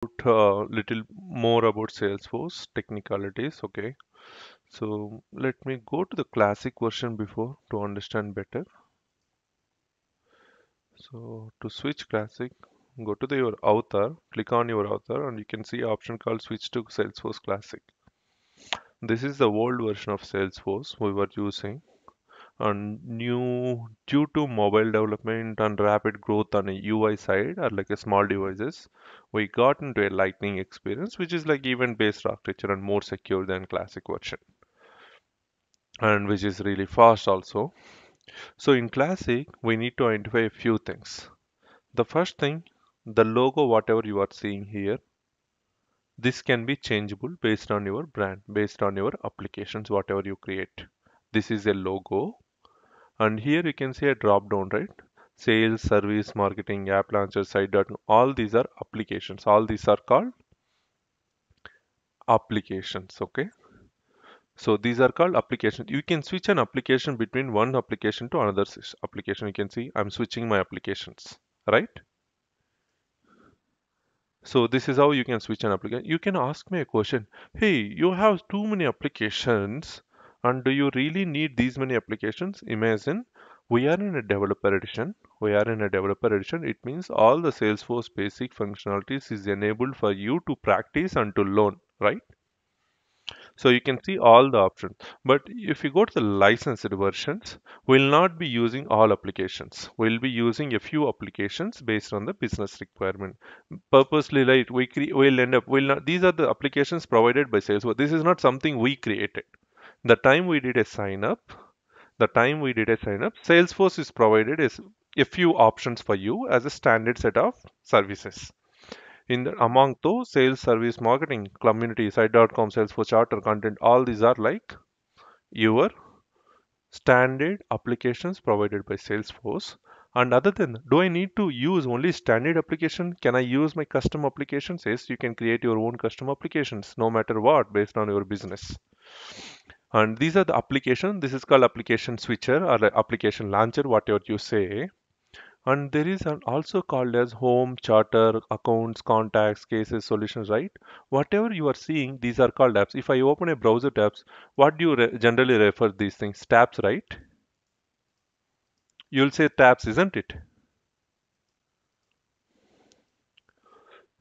little more about Salesforce technicalities. Okay, so let me go to the classic version before to understand better. So to switch classic, go to your avatar, click on your avatar, and you can see option called switch to Salesforce Classic. This is the old version of Salesforce we were using, and new due to mobile development and rapid growth on a UI side or like a small devices, we got into a lightning experience which is like event based architecture and more secure than classic version, and which is really fast also. So in classic we need to identify a few things. The first thing, the logo whatever you are seeing here, this can be changeable based on your brand, based on your applications whatever you create. This is a logo. And here you can see a drop down, right? Sales, service, marketing, app launcher, site.com. All these are applications. All these are called applications. Okay. So these are called applications. You can switch an application between one application to another application. You can see I'm switching my applications, right? So this is how you can switch an application. You can ask me a question. Hey, you have too many applications, and do you really need these many applications? Imagine we are in a developer edition. We are in a developer edition. It means all the Salesforce basic functionalities is enabled for you to practice and to learn, right? So you can see all the options. But if you go to the licensed versions, we'll not be using all applications. We'll be using a few applications based on the business requirement. Purposely, right? We'll end up. We'll not. These are the applications provided by Salesforce. This is not something we created. The time we did a sign up, Salesforce is provided is a few options for you as a standard set of services. Among those, sales, service, marketing, community, site.com, Salesforce charter, content, all these are like your standard applications provided by Salesforce. And other than, do I need to use only standard application? Can I use my custom applications? Yes, you can create your own custom applications no matter what based on your business. And these are the application. This is called application switcher or the application launcher, whatever you say. And there is an also called as home, charter, accounts, contacts, cases, solutions, right? Whatever you are seeing, these are called apps. If I open a browser tabs, what do you generally refer these things? Tabs, right? You'll say tabs, isn't it?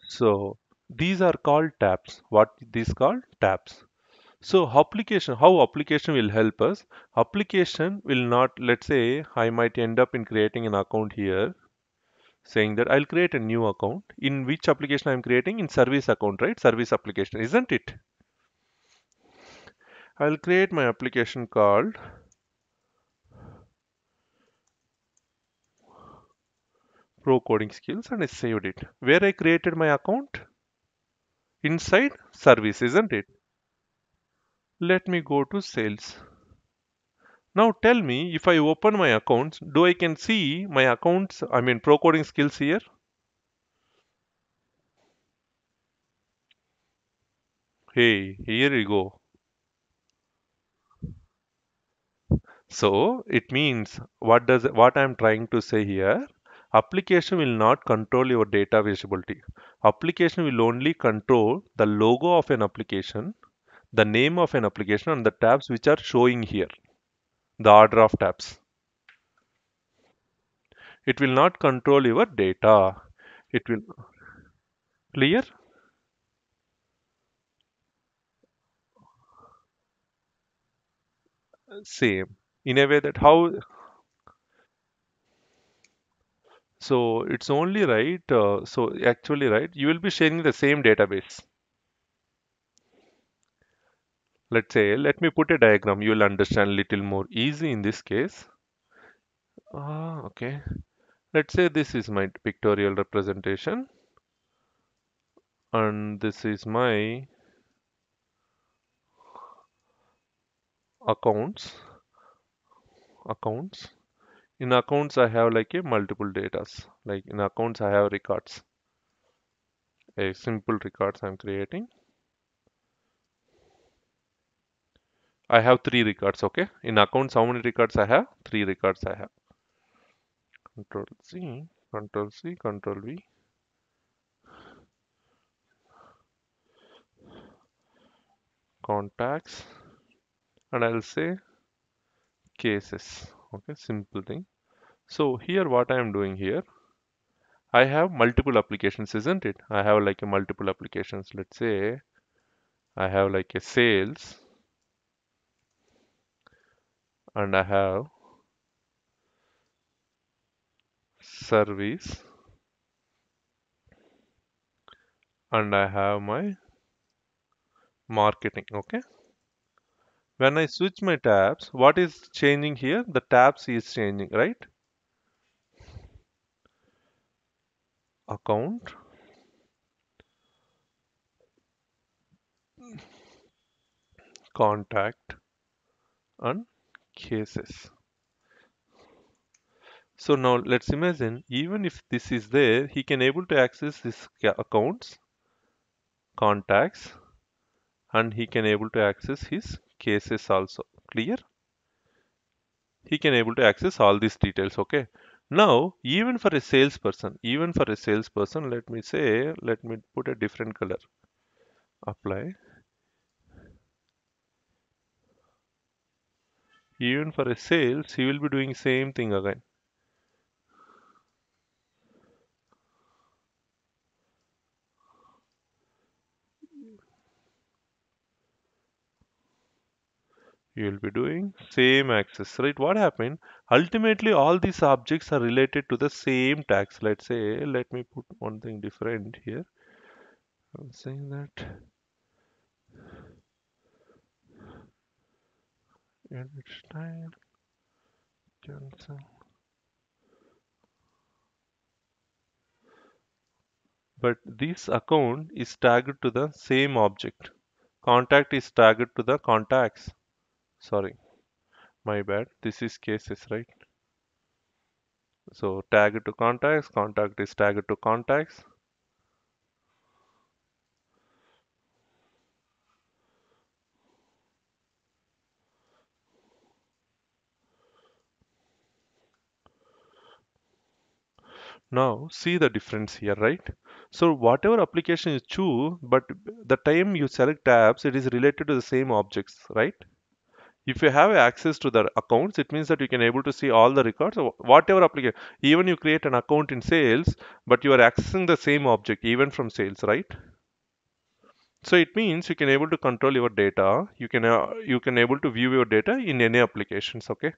So these are called tabs. What these called? Tabs. So how application will help us? Application will not, let's say I might end up in creating an account here, saying that I'll create a new account. In which application I'm creating? In service account, right? Service application, isn't it? I'll create my application called Pro Coding Skills and I saved it. Where I created my account? Inside service, isn't it? Let me go to sales. Now tell me, if I open my accounts, do I can see my accounts, I mean Pro Coding Skills here? Hey, here you go. So it means what I'm trying to say here? Application will not control your data visibility. Application will only control the logo of an application, the name of an application, and the tabs which are showing here, the order of tabs. It will not control your data. It will clear same in a way that how. So it's only right. So actually, right, you will be sharing the same database. Let's say, let me put a diagram. You will understand little more easy in this case. Okay. Let's say this is my pictorial representation, and this is my accounts. Accounts. In accounts, I have like a multiple datas. Like in accounts, I have records. A simple records I'm creating. I have three records. Okay. In accounts, how many records I have? Three records I have. Control C, Control C, Control V. contacts, and I'll say cases. Okay, simple thing. So here what I am doing here, I have multiple applications, isn't it? I have like a multiple applications. Let's say I have like a sales, and I have service, and I have my marketing. Okay. When I switch my tabs, what is changing here? The tabs is changing, right? Account, contact, and cases. So now let's imagine even if this is there, he can able to access his accounts, contacts, and he can able to access his cases also. Clear? He can able to access all these details. Okay. Now even for a salesperson, let me say, let me put a different color. Apply. Even for a sales, he will be doing same thing again. You will be doing same access, right? What happened? Ultimately, all these objects are related to the same tags. Let's say, let me put one thing different here. I'm saying that edit style, cancel. But this account is tagged to the same object. Contact is tagged to the contacts. Sorry, my bad. This is cases, right? So tagged to contacts, contact is tagged to contacts. Now see the difference here, right? So whatever application you choose, but the time you select tabs, it is related to the same objects, right? If you have access to the accounts, it means that you can able to see all the records of whatever application. Even you create an account in sales, but you are accessing the same object even from sales, right? So it means you can able to control your data. You can able to view your data in any applications. Okay,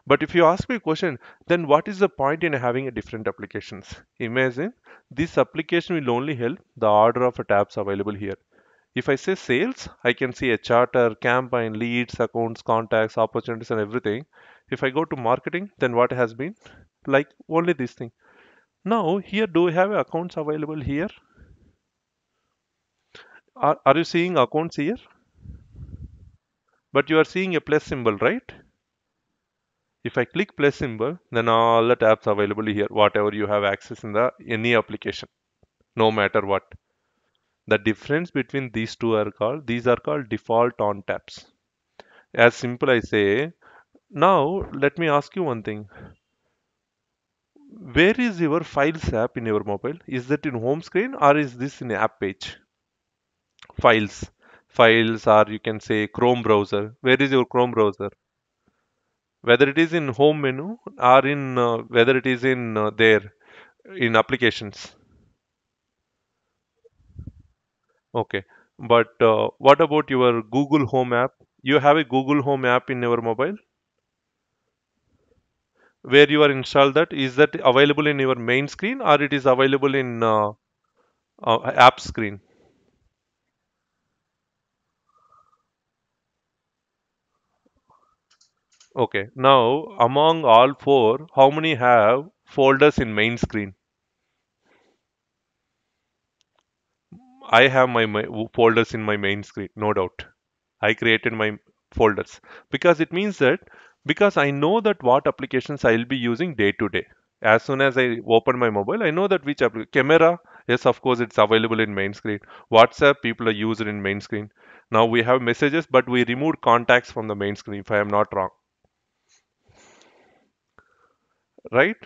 but if you ask me a question, then what is the point in having a different applications? Imagine this application will only help the order of tabs available here. If I say sales, I can see a charter, campaign, leads, accounts, contacts, opportunities, and everything. If I go to marketing, then what has been like only this thing. Now here, do we have accounts available here? Are you seeing accounts here? But you are seeing a plus symbol, right? If I click plus symbol, then all the tabs available here, whatever you have access in the any application, no matter what. The difference between these are called default on tabs. As simple I say, now let me ask you one thing. Where is your files app in your mobile? Is that in home screen or is this in app page? Files. Files, or you can say Chrome browser. Where is your Chrome browser? Whether it is in home menu or in whether it is in there in applications. Okay, but what about your Google Home app? You have a Google Home app in your mobile where you are installed that. Is that available in your main screen or it is available in app screen? Okay, now among all four, how many have folders in main screen? I have my folders in my main screen, no doubt. I created my folders because it means that because I know that what applications I'll be using day to day. As soon as I open my mobile, I know that which camera, yes, of course, it's available in main screen. WhatsApp, people are using in main screen. Now we have messages, but we removed contacts from the main screen, if I am not wrong, right?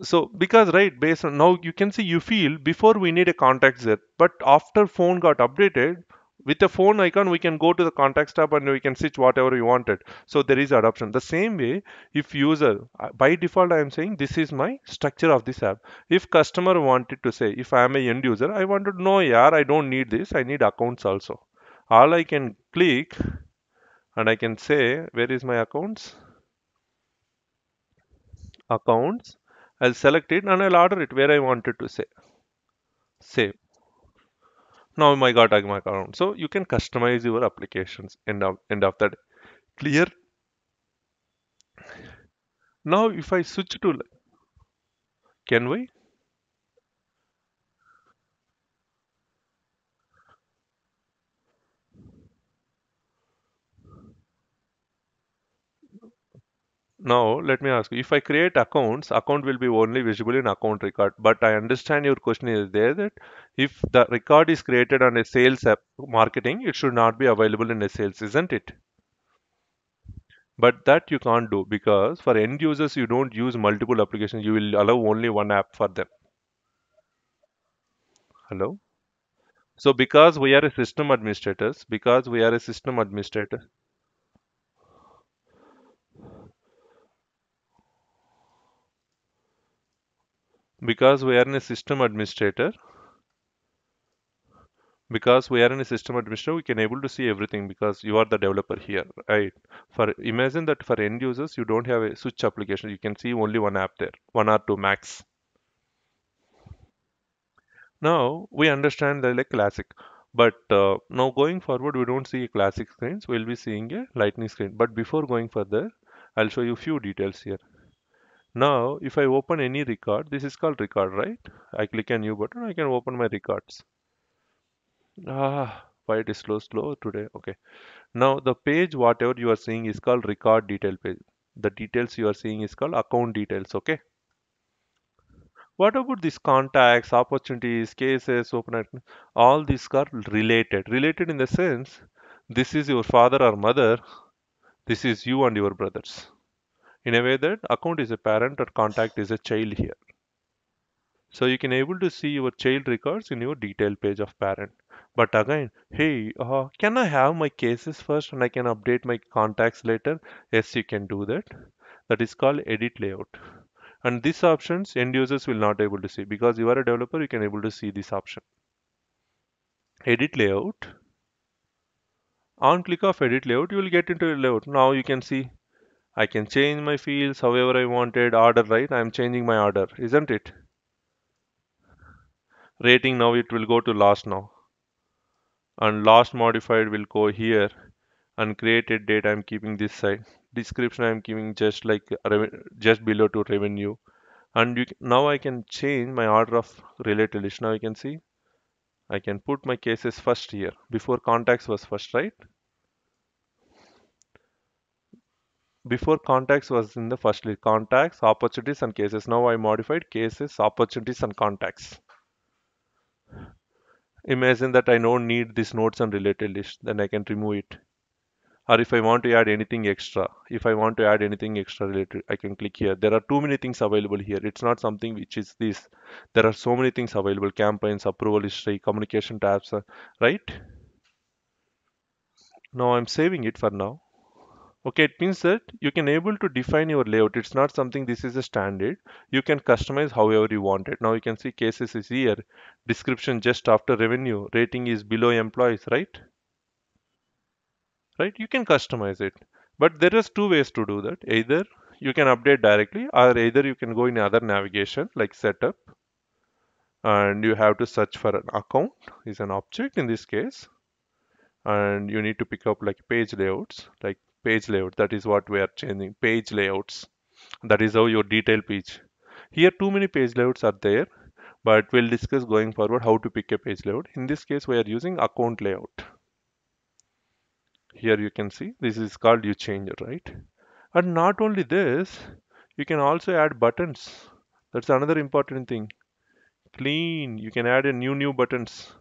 So because right, based on now you can see you feel before we need a contact there, but after phone got updated, with a phone icon, we can go to the contacts tab and we can switch whatever we wanted. So there is adoption. The same way, if user, by default, I am saying this is my structure of this app. If customer wanted to say, if I am a end user, I want to know, yeah, I don't need this. I need accounts also. All I can click and I can say, where is my accounts? Accounts. I'll select it and I'll order it where I wanted to say. Save. Now my got my account. So you can customize your applications end of that. Clear? Now if I switch to can we? Now let me ask you, if I create accounts, account will be only visible in account record. But I understand your question is there that if the record is created on a sales app marketing, it should not be available in a sales, isn't it? But that you can't do because for end users you don't use multiple applications. You will allow only one app for them. Hello? So because we are a system administrators, because we are a system administrator, because we are in a system administrator, because we are in a system administrator, we can able to see everything because you are the developer here, right? For imagine that for end users, you don't have a switch application. You can see only one app there, one or two max. Now we understand the like classic, but now going forward, we don't see a classic screens. We'll be seeing a lightning screen. But before going further, I'll show you few details here. Now, if I open any record, this is called record, right? I click a new button, I can open my records. Why it is slow today? Okay. Now the page whatever you are seeing is called record detail page. The details you are seeing is called account details. Okay. What about these contacts, opportunities, cases, all these are related. Related in the sense, this is your father or mother. This is you and your brothers. In a way that account is a parent or contact is a child here. So you can able to see your child records in your detail page of parent. But again, hey, can I have my cases first and I can update my contacts later? Yes, you can do that. That is called edit layout. And these options end users will not able to see because you are a developer, you can able to see this option. Edit layout. On click of edit layout, you will get into a layout. Now you can see I can change my fields however I wanted. Order, right? I am changing my order, isn't it? Rating now it will go to last now. And last modified will go here and created date I'm keeping this side, description I'm giving just like just below to revenue. And now I can change my order of related list. Now you can see I can put my cases first here. Before contacts was first, right? Before contacts was in the first list, contacts, opportunities and cases. Now I modified cases, opportunities and contacts. Imagine that I don't need this notes and related list, then I can remove it. Or if I want to add anything extra, if I want to add anything extra related, I can click here. There are too many things available here. It's not something which is this. There are so many things available: campaigns, approval history, communication tabs, right? Now I'm saving it for now. Okay, it means that you can able to define your layout. It's not something this is a standard. You can customize however you want it. Now you can see cases is here, description just after revenue, rating is below employees, right? Right? You can customize it. But there is two ways to do that. Either you can update directly or either you can go in other navigation like setup and you have to search for an account is an object in this case and you need to pick up like page layouts like page layout that is what we are changing page layouts that is how your detail page here too many page layouts are there but we'll discuss going forward how to pick a page layout in this case we are using account layout here you can see this is called you changer right. And not only this, you can also add buttons. That's another important thing. Clean. You can add a new buttons.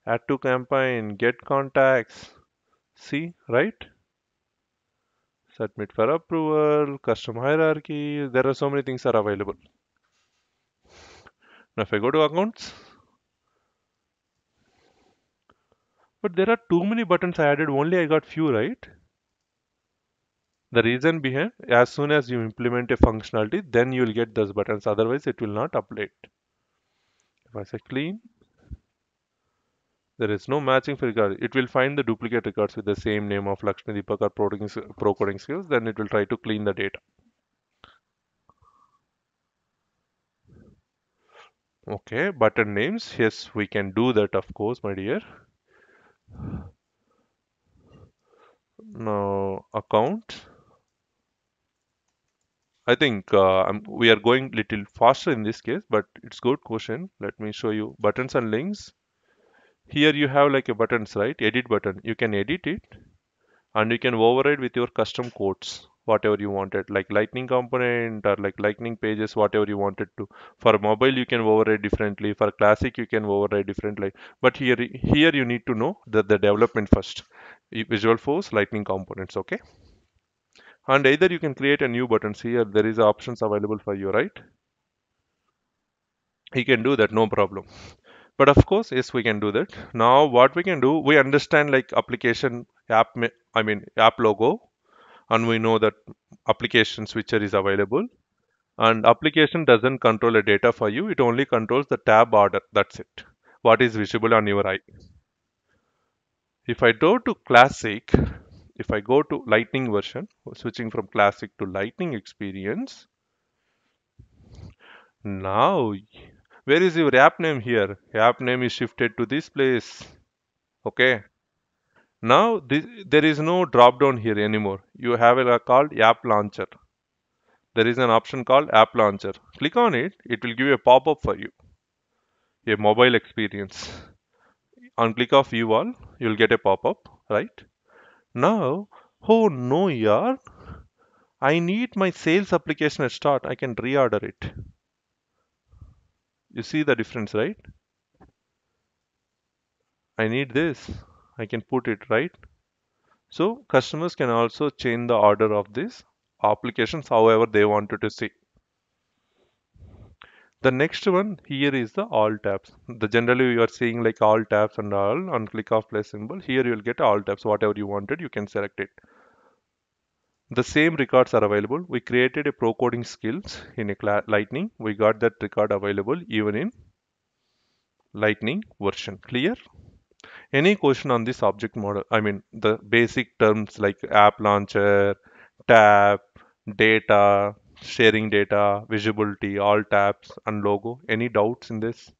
Add to campaign, get contacts. See, right? Submit for approval, custom hierarchy. There are so many things are available. Now if I go to accounts, But there are too many buttons I added, only I got few, right? The reason behind, as soon as you implement a functionality, then you will get those buttons. Otherwise, it will not update. If I say clean, there is no matching for record. It will find the duplicate records with the same name of Lakshmi Deepak or pro coding skills. Then it will try to clean the data. Okay, button names. Yes, we can do that, of course, my dear. Now, account. I think we are going little faster in this case, but it's good question. Let me show you buttons and links. Here you have like a buttons, right? Edit button. You can edit it and you can override with your custom codes, whatever you wanted, like lightning component or like lightning pages, whatever you wanted to. For mobile, you can override differently. For classic, you can override differently. But here you need to know the development first. Visual Force, lightning components, okay? And either you can create a new buttons here. There is options available for you, right? You can do that, no problem. But of course, yes, we can do that. Now, what we can do, we understand like application app logo, and we know that application switcher is available. And application doesn't control a data for you; it only controls the tab order. That's it. What is visible on your eye. If I go to classic, if I go to lightning version, switching from classic to lightning experience, now where is your app name here? App name is shifted to this place. Okay. Now there is no drop down here anymore. You have a called app launcher. There is an option called app launcher. Click on it. It will give you a pop-up for you, a mobile experience. On click of view all, you'll get a pop-up, right? Now, oh no, yaar, I need my sales application at start. I can reorder it. You see the difference, right? I need this. I can put it right. So customers can also change the order of these applications however they wanted to see. The next one here is the all tabs. The generally you are seeing like all tabs and all on click of plus symbol. Here you will get all tabs. Whatever you wanted, you can select it. The same records are available. We created a pro coding skills in a Lightning. We got that record available even in Lightning version. Clear? Any question on this object model? I mean the basic terms like app launcher, tab, data, sharing data, visibility, all tabs and logo. Any doubts in this?